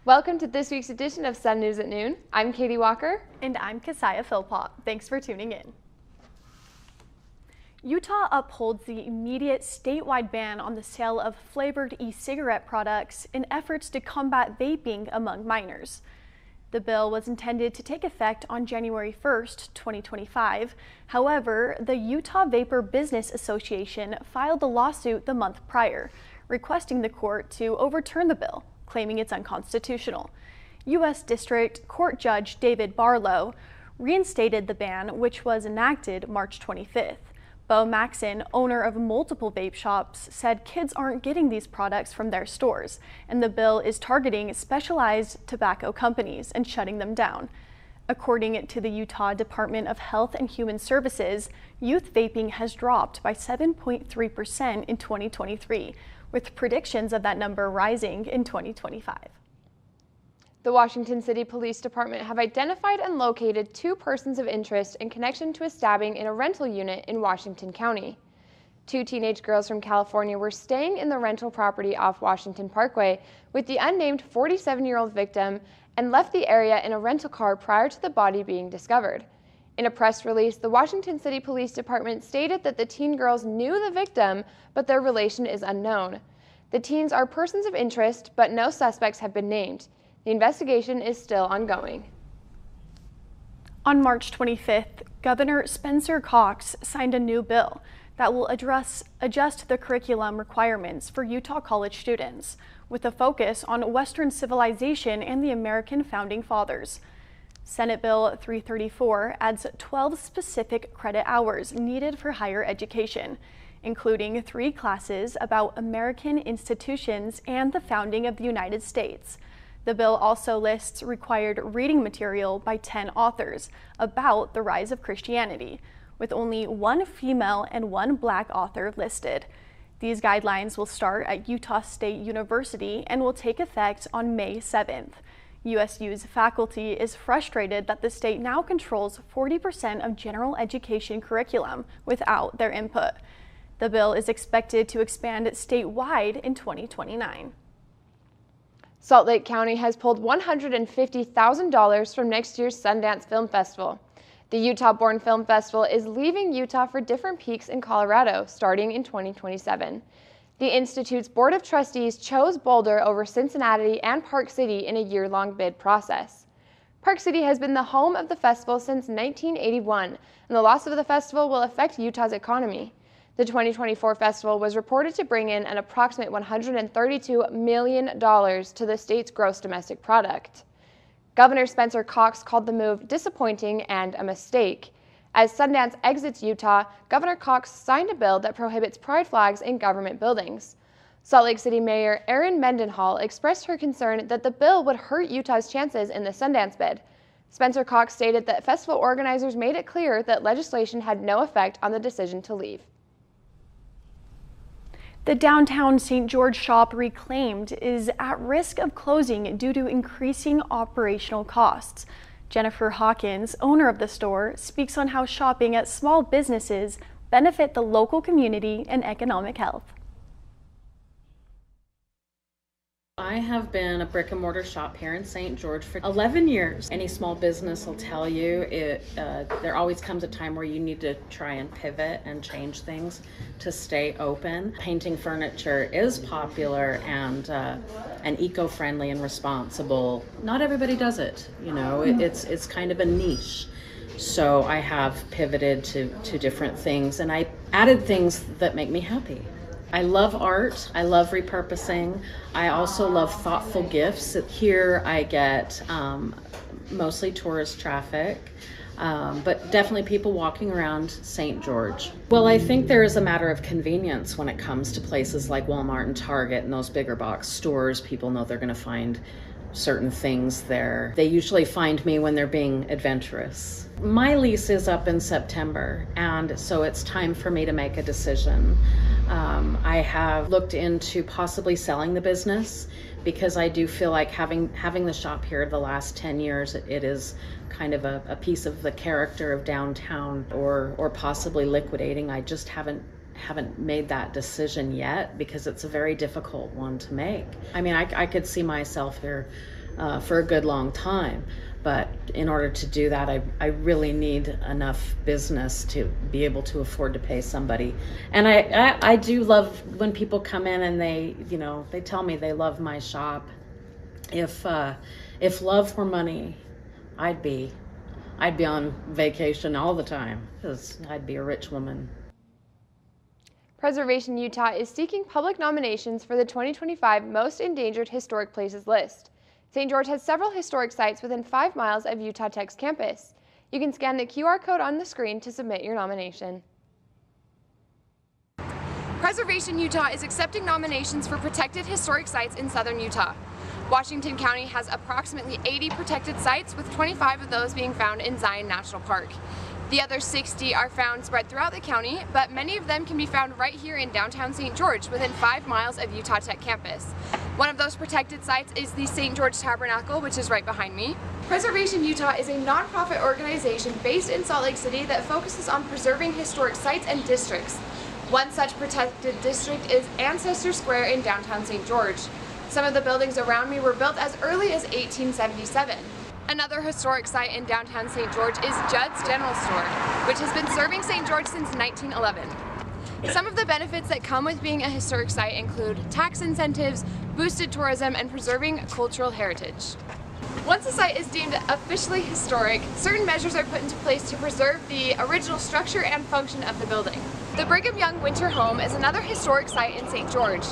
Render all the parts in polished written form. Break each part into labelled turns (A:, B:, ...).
A: Welcome to this week's edition of Sun News at Noon. I'm Katie Walker.
B: And I'm Keziah Philpott. Thanks for tuning in. Utah upholds the immediate statewide ban on the sale of flavored e-cigarette products in efforts to combat vaping among minors. The bill was intended to take effect on January 1st, 2025. However, the Utah Vapor Business Association filed a lawsuit the month prior, requesting the court to overturn the bill, claiming it's unconstitutional. U.S. District Court Judge David Barlow reinstated the ban, which was enacted March 25th. Bo Maxon, owner of multiple vape shops, said kids aren't getting these products from their stores, and the bill is targeting specialized tobacco companies and shutting them down. According to the Utah Department of Health and Human Services, youth vaping has dropped by 7.3% in 2023, with predictions of that number rising in 2025.
A: The Washington City Police Department have identified and located 2 persons of interest in connection to a stabbing in a rental unit in Washington County. 2 teenage girls from California were staying in the rental property off Washington Parkway with the unnamed 47-year-old victim and left the area in a rental car prior to the body being discovered. In a press release, the Washington City Police Department stated that the teen girls knew the victim, but their relation is unknown. The teens are persons of interest, but no suspects have been named. The investigation is still ongoing.
B: On March 25th, Governor Spencer Cox signed a new bill that will adjust the curriculum requirements for Utah college students, with a focus on Western civilization and the American founding fathers. Senate Bill 334 adds 12 specific credit hours needed for higher education, including 3 classes about American institutions and the founding of the United States. The bill also lists required reading material by 10 authors about the rise of Christianity, with only 1 female and 1 black author listed. These guidelines will start at Utah State University and will take effect on May 7th. USU's faculty is frustrated that the state now controls 40% of general education curriculum without their input. The bill is expected to expand statewide in 2029.
A: Salt Lake County has pulled $150,000 from next year's Sundance Film Festival. The Utah-born film festival is leaving Utah for different peaks in Colorado starting in 2027. The Institute's Board of Trustees chose Boulder over Cincinnati and Park City in a year-long bid process. Park City has been the home of the festival since 1981, and the loss of the festival will affect Utah's economy. The 2024 festival was reported to bring in an approximate $132 million to the state's gross domestic product. Governor Spencer Cox called the move disappointing and a mistake. As Sundance exits Utah, Governor Cox signed a bill that prohibits pride flags in government buildings. Salt Lake City Mayor Erin Mendenhall expressed her concern that the bill would hurt Utah's chances in the Sundance bid. Spencer Cox stated that festival organizers made it clear that legislation had no effect on the decision to leave.
B: The downtown St. George shop Reclaimed is at risk of closing due to increasing operational costs. Jennifer Hawkins, owner of the store, speaks on how shopping at small businesses benefit the local community and economic health.
C: I have been a brick and mortar shop here in St. George for 11 years. Any small business will tell you there always comes a time where you need to try and pivot and change things to stay open. Painting furniture is popular and eco-friendly and responsible. Not everybody does it, you know, it's kind of a niche. So I have pivoted to different things, and I added things that make me happy. I love art. I love repurposing. I also love thoughtful gifts. Here I get mostly tourist traffic, but definitely people walking around St. George. Well, I think there is a matter of convenience when it comes to places like Walmart and Target and those bigger box stores. People know they're going to find certain things there. They usually find me when they're being adventurous. My lease is up in September, and so it's time for me to make a decision. I have looked into possibly selling the business because I do feel like having the shop here the last 10 years, it is kind of a piece of the character of downtown, or possibly liquidating. I just haven't made that decision yet because it's a very difficult one to make. I mean, I could see myself here for a good long time. But in order to do that, I really need enough business to be able to afford to pay somebody. And I do love when people come in and they tell me they love my shop. If love were money, I'd be on vacation all the time, because I'd be a rich woman.
A: Preservation Utah is seeking public nominations for the 2025 Most Endangered Historic Places list. St. George has several historic sites within 5 miles of Utah Tech's campus. You can scan the QR code on the screen to submit your nomination. Preservation Utah is accepting nominations for protected historic sites in southern Utah. Washington County has approximately 80 protected sites, with 25 of those being found in Zion National Park. The other 60 are found spread throughout the county, but many of them can be found right here in downtown St. George, within 5 miles of Utah Tech campus. One of those protected sites is the St. George Tabernacle, which is right behind me. Preservation Utah is a nonprofit organization based in Salt Lake City that focuses on preserving historic sites and districts. One such protected district is Ancestor Square in downtown St. George. Some of the buildings around me were built as early as 1877. Another historic site in downtown St. George is Judd's General Store, which has been serving St. George since 1911. Some of the benefits that come with being a historic site include tax incentives, boosted tourism, and preserving cultural heritage. Once a site is deemed officially historic, certain measures are put into place to preserve the original structure and function of the building. The Brigham Young Winter Home is another historic site in St. George.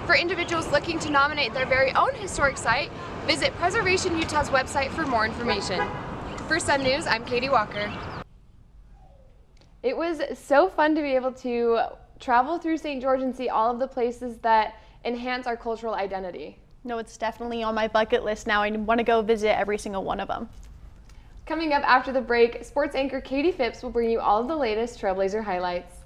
A: For individuals looking to nominate their very own historic site, visit Preservation Utah's website for more information. For Sun News, I'm Katie Walker. It was so fun to be able to travel through St. George and see all of the places that enhance our cultural identity.
B: No, it's definitely on my bucket list now. I want to go visit every single one of them.
A: Coming up after the break, sports anchor Katie Phipps will bring you all of the latest Trailblazer highlights.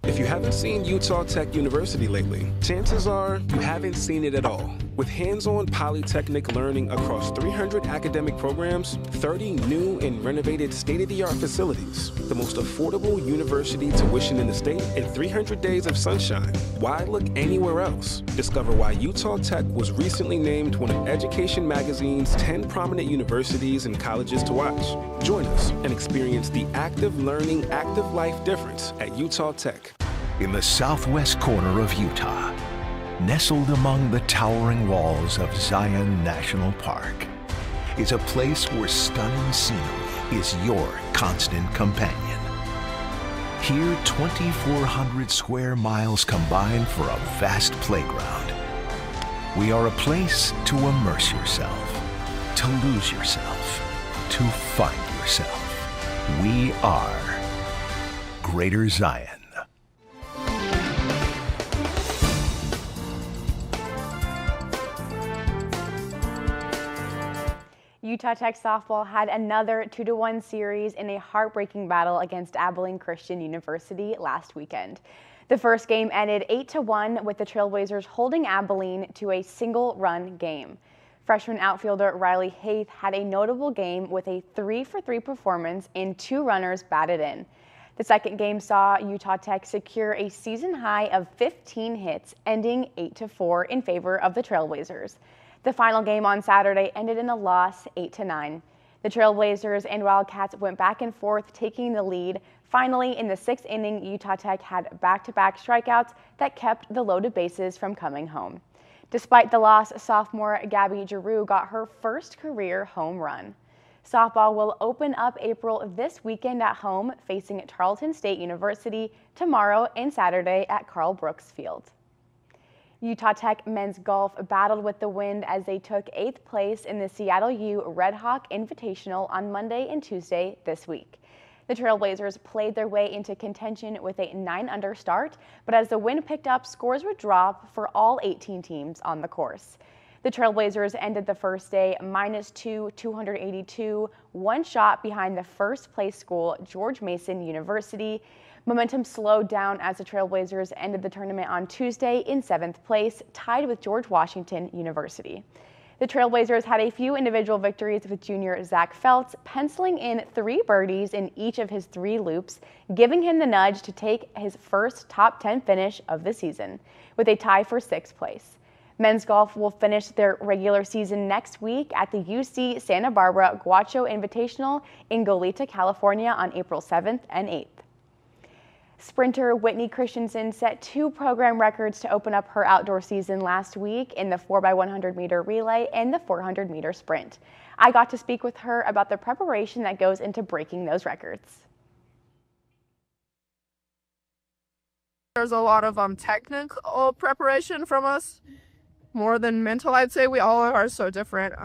D: If you haven't seen Utah Tech University lately, chances are you haven't seen it at all. With hands-on polytechnic learning across 300 academic programs, 30 new and renovated state-of-the-art facilities, the most affordable university tuition in the state, and 300 days of sunshine, why look anywhere else? Discover why Utah Tech was recently named one of Education Magazine's 10 prominent universities and colleges to watch. Join us and experience the active learning, active life difference at Utah Tech.
E: In the southwest corner of Utah, nestled among the towering walls of Zion National Park, is a place where stunning scenery is your constant companion. Here, 2,400 square miles combine for a vast playground. We are a place to immerse yourself, to lose yourself, to find yourself. We are Greater Zion.
F: Utah Tech softball had another 2-1 series in a heartbreaking battle against Abilene Christian University last weekend. The first game ended 8-1 with the Trailblazers holding Abilene to a single-run game. Freshman outfielder Riley Haith had a notable game with a 3-for-3 performance and 2 runners batted in. The second game saw Utah Tech secure a season high of 15 hits, ending 8-4 in favor of the Trailblazers. The final game on Saturday ended in a loss, 8-9. The Trailblazers and Wildcats went back and forth, taking the lead. Finally, in the 6th inning, Utah Tech had back-to-back strikeouts that kept the loaded bases from coming home. Despite the loss, sophomore Gabby Giroux got her first career home run. Softball will open up April this weekend at home, facing Tarleton State University tomorrow and Saturday at Carl Brooks Field. Utah Tech men's golf battled with the wind as they took 8th place in the Seattle U Red Hawk Invitational on Monday and Tuesday this week. The Trailblazers played their way into contention with a 9-under start, but as the wind picked up, scores would drop for all 18 teams on the course. The Trailblazers ended the first day -2, 282, one shot behind the first place school, George Mason University. Momentum slowed down as the Trailblazers ended the tournament on Tuesday in 7th place, tied with George Washington University. The Trailblazers had a few individual victories, with junior Zach Feltz penciling in 3 birdies in each of his 3 loops, giving him the nudge to take his first top 10 finish of the season, with a tie for 6th place. Men's golf will finish their regular season next week at the UC Santa Barbara Guacho Invitational in Goleta, California on April 7th and 8th. Sprinter Whitney Christensen set 2 program records to open up her outdoor season last week in the 4x100 meter relay and the 400 meter sprint. I got to speak with her about the preparation that goes into breaking those records.
G: There's a lot of technical preparation from us, more than mental. I'd say we all are so different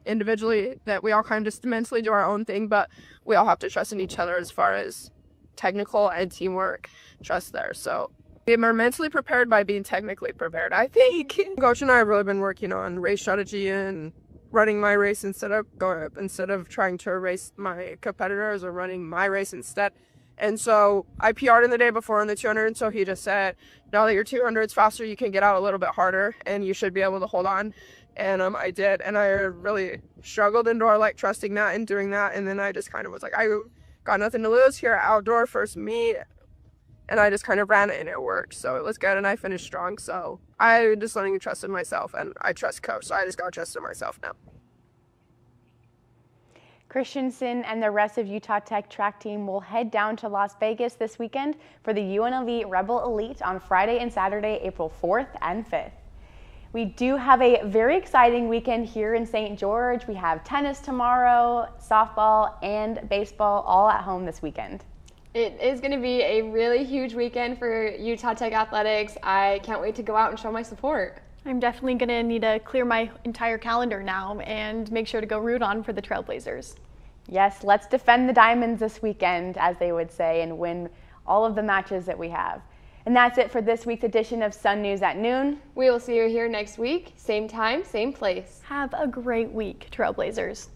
G: individually that we all kind of just mentally do our own thing, but we all have to trust in each other as far as technical and teamwork trust there. So we're mentally prepared by being technically prepared, I think. Coach and I have really been working on race strategy and running my race instead of trying to race my competitors or running my race instead. And so I PR'd in the day before in the 200, and so he just said, now that your 200 is faster, you can get out a little bit harder and you should be able to hold on. And I did, and I really struggled indoor, like trusting that and doing that. And then I just kind of was like, I got nothing to lose here, outdoor first meet, and I just kind of ran it and it worked. So it was good and I finished strong. So I just learning to trust in myself, and I trust Coach, so I just got to trust in myself now.
F: Christensen and the rest of Utah Tech track team will head down to Las Vegas this weekend for the UNLV Rebel Elite on Friday and Saturday, April 4th and 5th. We do have a very exciting weekend here in St. George. We have tennis tomorrow, softball, and baseball all at home this weekend.
A: It is going to be a really huge weekend for Utah Tech athletics. I can't wait to go out and show my support.
B: I'm definitely going to need to clear my entire calendar now and make sure to go root on for the Trailblazers.
F: Yes, let's defend the Diamonds this weekend, as they would say, and win all of the matches that we have. And that's it for this week's edition of Sun News at Noon.
A: We will see you here next week, same time, same place.
B: Have a great week, Trailblazers.